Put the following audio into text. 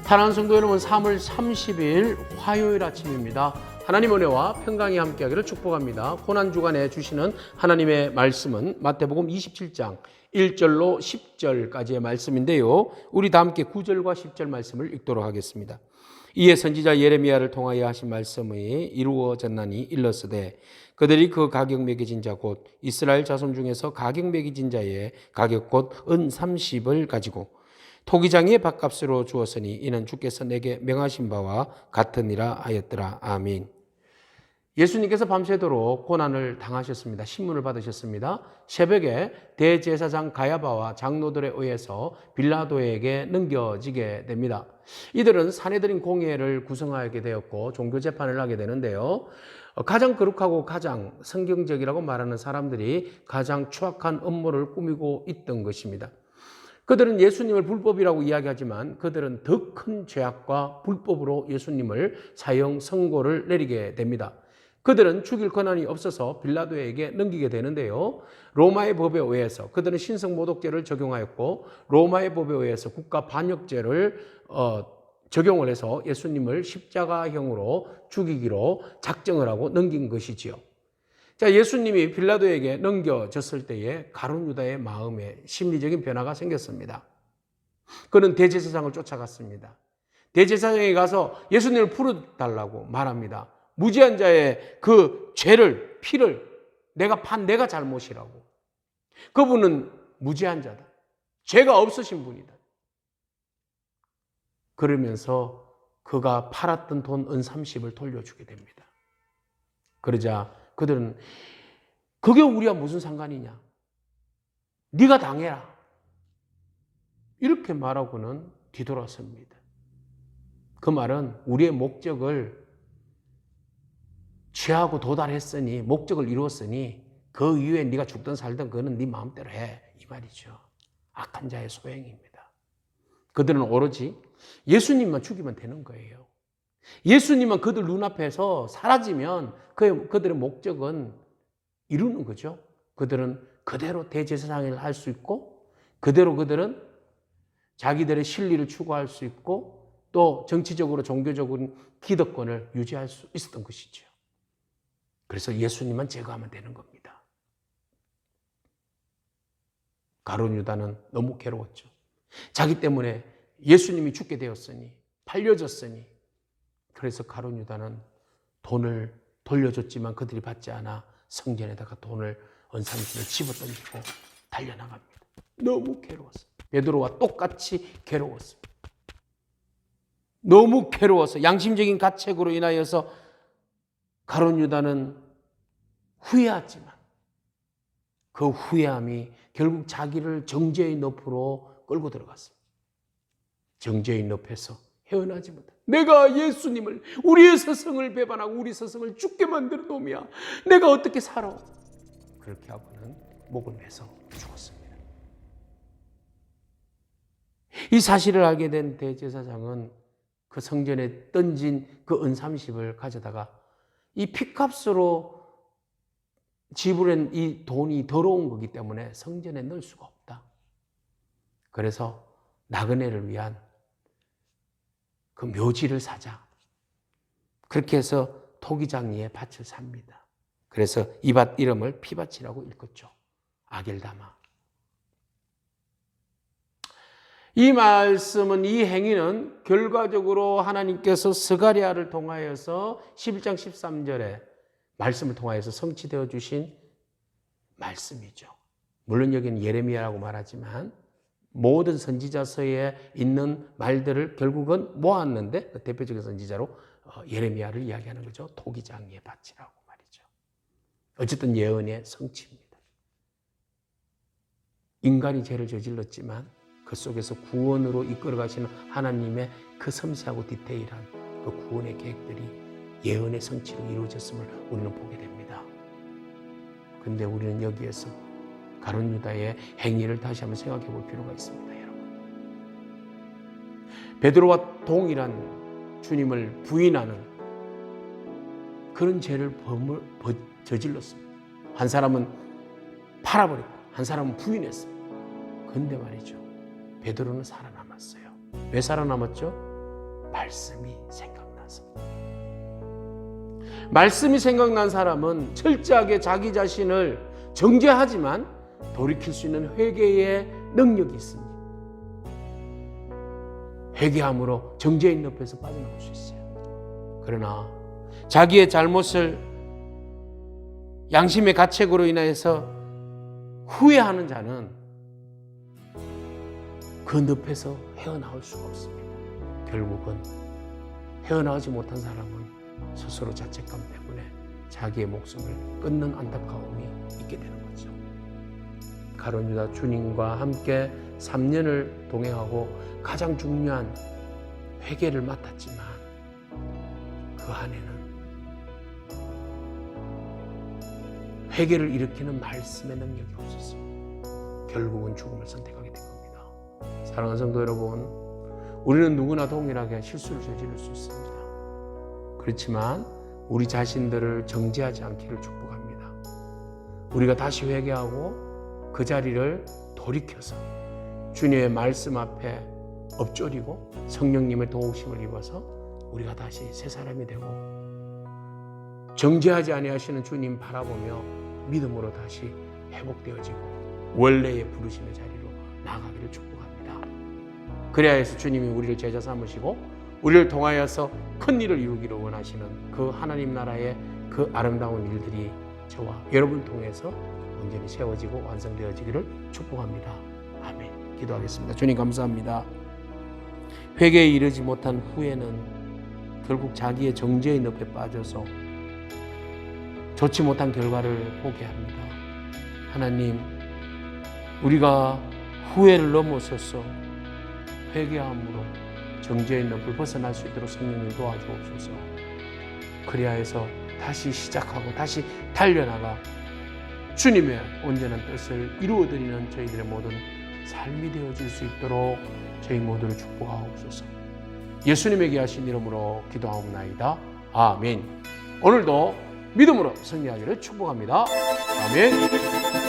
사랑하는 성도 여러분, 3월 30일 화요일 아침입니다. 하나님 은혜와 평강이 함께하기를 축복합니다. 고난주간에 주시는 하나님의 말씀은 마태복음 27장 1절로 10절까지의 말씀인데요. 우리 다 함께 9절과 10절 말씀을 읽도록 하겠습니다. 이에 선지자 예레미야를 통하여 하신 말씀이 이루어졌나니 일렀으되 그들이 그 가격 매겨진 자 곧 이스라엘 자손 중에서 가격 매겨진 자의 가격 곧 은 30을 가지고 토기장의 밥값으로 주었으니 이는 주께서 내게 명하신 바와 같으니라 하였더라. 아멘. 예수님께서 밤새도록 고난을 당하셨습니다. 신문을 받으셨습니다. 새벽에 대제사장 가야바와 장로들에 의해서 빌라도에게 넘겨지게 됩니다. 이들은 사내들인 공회를 구성하게 되었고 종교 재판을 하게 되는데요. 가장 거룩하고 가장 성경적이라고 말하는 사람들이 가장 추악한 음모를 꾸미고 있던 것입니다. 그들은 예수님을 불법이라고 이야기하지만 그들은 더 큰 죄악과 불법으로 예수님을 사형 선고를 내리게 됩니다. 그들은 죽일 권한이 없어서 빌라도에게 넘기게 되는데요. 로마의 법에 의해서 그들은 신성모독죄를 적용하였고 로마의 법에 의해서 국가 반역죄를 적용을 해서 예수님을 십자가형으로 죽이기로 작정을 하고 넘긴 것이지요. 자, 예수님이 빌라도에게 넘겨졌을 때에 가룟 유다의 마음에 심리적인 변화가 생겼습니다. 그는 대제사장을 쫓아갔습니다. 대제사장에 가서 예수님을 풀어달라고 말합니다. 무지한 자의 그 죄를, 피를 내가 잘못이라고. 그분은 무지한 자다. 죄가 없으신 분이다. 그러면서 그가 팔았던 돈 은 30을 돌려주게 됩니다. 그러자 그들은 그게 우리와 무슨 상관이냐? 네가 당해라. 이렇게 말하고는 뒤돌아섭니다. 그 말은 우리의 목적을 취하고 도달했으니 목적을 이루었으니 그 이후에 네가 죽든 살든 그거는 네 마음대로 해. 이 말이죠. 악한 자의 소행입니다. 그들은 오로지 예수님만 죽이면 되는 거예요. 예수님은 그들 눈앞에서 사라지면 그들의 목적은 이루는 거죠. 그들은 그대로 대제사장을 할 수 있고 그대로 그들은 자기들의 실리를 추구할 수 있고 또 정치적으로 종교적인 기득권을 유지할 수 있었던 것이죠. 그래서 예수님만 제거하면 되는 겁니다. 가룟 유다는 너무 괴로웠죠. 자기 때문에 예수님이 죽게 되었으니 팔려졌으니 그래서 가룟 유다는 돈을 돌려줬지만 그들이 받지 않아 성전에다가 돈을 은삼십을 집어던지고 달려나갑니다. 너무 괴로웠어요. 베드로와 똑같이 괴로웠습니다. 너무 괴로워서 양심적인 가책으로 인하여서 가룟 유다는 후회하지만 그 후회함이 결국 자기를 정죄의 늪으로 끌고 들어갔습니다. 정죄의 늪에서 헤어나지 못해. 내가 예수님을 우리의 스승을 배반하고 우리 스승을 죽게 만든 놈이야. 내가 어떻게 살아? 그렇게 하고는 목을 매서 죽었습니다. 이 사실을 알게 된 대제사장은 그 성전에 던진 그 은 30을 가져다가 이 핏값으로 지불한 이 돈이 더러운 거기 때문에 성전에 넣을 수가 없다. 그래서 나그네를 위한 그 묘지를 사자. 그렇게 해서 토기장리에 밭을 삽니다. 그래서 이 밭 이름을 피밭이라고 읽었죠. 아겔다마. 이 말씀은, 이 행위는 결과적으로 하나님께서 스가랴를 통하여서 11장 13절에 말씀을 통하여서 성취되어 주신 말씀이죠. 물론 여기는 예레미야라고 말하지만 모든 선지자서에 있는 말들을 결국은 모았는데 그 대표적인 선지자로 예레미야를 이야기하는 거죠. 토기장리의 밭이라고 말이죠. 어쨌든 예언의 성취입니다. 인간이 죄를 저질렀지만 그 속에서 구원으로 이끌어 가시는 하나님의 그 섬세하고 디테일한 그 구원의 계획들이 예언의 성취로 이루어졌음을 우리는 보게 됩니다. 그런데 우리는 여기에서 가룟 유다의 행위를 다시 한번 생각해 볼 필요가 있습니다, 여러분. 베드로와 동일한 주님을 부인하는 그런 죄를 저질렀습니다. 한 사람은 팔아버렸고 한 사람은 부인했습니다. 그런데 말이죠, 베드로는 살아남았어요. 왜 살아남았죠? 말씀이 생각났습니다. 말씀이 생각난 사람은 철저하게 자기 자신을 정죄하지만 돌이킬 수 있는 회개의 능력이 있습니다. 회개함으로 정죄인 늪에서 빠져나올 수 있어요. 그러나 자기의 잘못을 양심의 가책으로 인해서 후회하는 자는 그 늪에서 헤어나올 수가 없습니다. 결국은 헤어나오지 못한 사람은 스스로 자책감 때문에 자기의 목숨을 끊는 안타까움이 있게 되는 거죠. 가룟 유다 주님과 함께 3년을 동행하고 가장 중요한 회개를 맡았지만 그 안에는 회개를 일으키는 말씀의 능력이 없었습니다. 결국은 죽음을 선택하게 된 겁니다. 사랑하는 성도 여러분, 우리는 누구나 동일하게 실수를 저지를 수 있습니다. 그렇지만 우리 자신들을 정죄하지 않기를 축복합니다. 우리가 다시 회개하고 그 자리를 돌이켜서 주님의 말씀 앞에 엎조리고 성령님의 도우심을 입어서 우리가 다시 새 사람이 되고 정죄하지 아니하시는 주님 바라보며 믿음으로 다시 회복되어지고 원래의 부르심의 자리로 나아가기를 축복합니다. 그래야 해서 주님이 우리를 제자 삼으시고 우리를 통하여서 큰 일을 이루기를 원하시는 그 하나님 나라의 그 아름다운 일들이 저와 여러분 통해서 온전히 세워지고 완성되어지기를 축복합니다. 아멘. 기도하겠습니다. 주님 감사합니다. 회개에 이르지 못한 후에는 결국 자기의 정죄의 늪에 빠져서 좋지 못한 결과를 보게 합니다. 하나님, 우리가 후회를 넘어서서 회개함으로 정죄의 늪을 벗어날 수 있도록 성령님 도와주옵소서. 그래야 해서 다시 시작하고 다시 달려나가 주님의 온전한 뜻을 이루어드리는 저희들의 모든 삶이 되어질 수 있도록 저희 모두를 축복하옵소서. 예수님에게 하신 이름으로 기도하옵나이다. 아멘. 오늘도 믿음으로 승리하기를 축복합니다. 아멘.